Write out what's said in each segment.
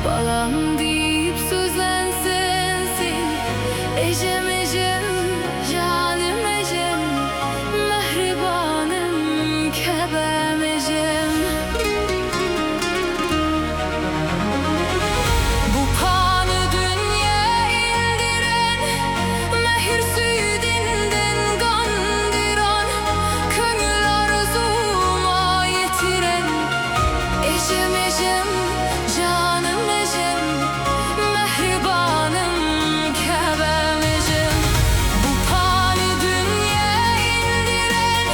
Balam deyip sözlen sensin, ecem ecem, canım ecem, mehribanım, Kəbəm ecem. Bu kanı dünya indiren, mehir suyu dilinden kandıran, köngül arzuma yetiren, ecem ecem, canım ecem, mehribanım, Kəbəm ecem. Bu kanı dünya indiren,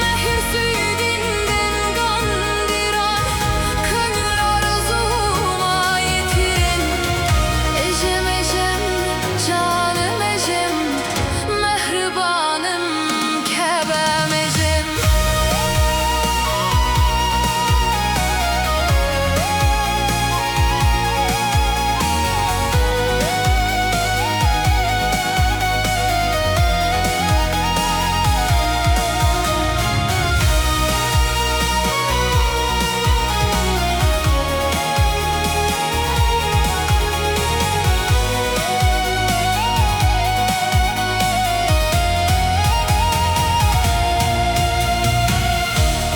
mehir suyu dilinden kandıran, köngül arzuma yetiren, ecem ecem, canım ecem, mehribanım, Kəbəm ecem.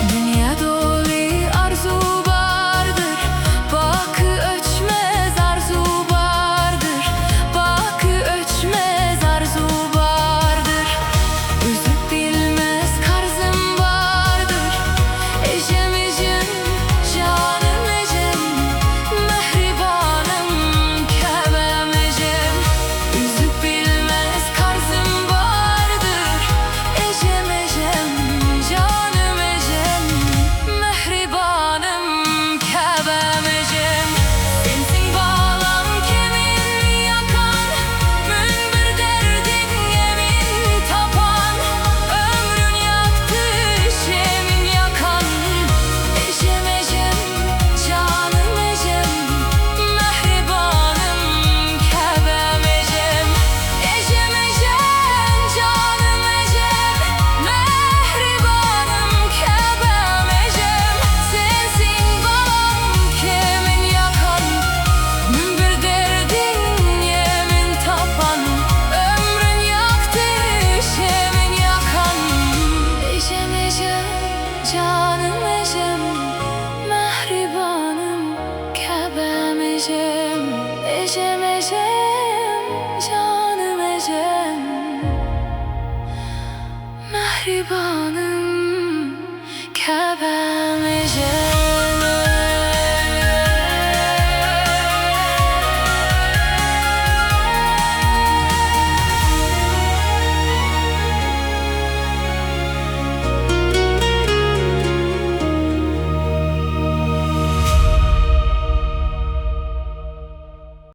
Dünya dolu arzu vardır, bakı ölçmez arzu vardır, bakı ölçmez arzu vardır. Üzüp bilmez karzım vardır, ecem ecem, canım ecem, mehribanım, Kəbəm ecem. Üzüp bilmez karzım vardır, ecem ecem, canım ecem, mehribanım, Kəbəm ecem. Sensin bağlam kemin yakan, mümbir derdin yemin tapan, ömrün yaktı şemin yakan, ecem ecem, canım ecem, mehribanım, Kəbəm ecem. Ecem ecem, canım ecem, mehribanım, Kəbəm ecem. Sensin bağlam kemin yakan, mümbir derdin yemin tapan, ömrün yaktı şemin yakan, ecem ecem, canım ecem, mehribanım, Kəbəm ecem. Ecem ecem, canım ecem, mehribanım.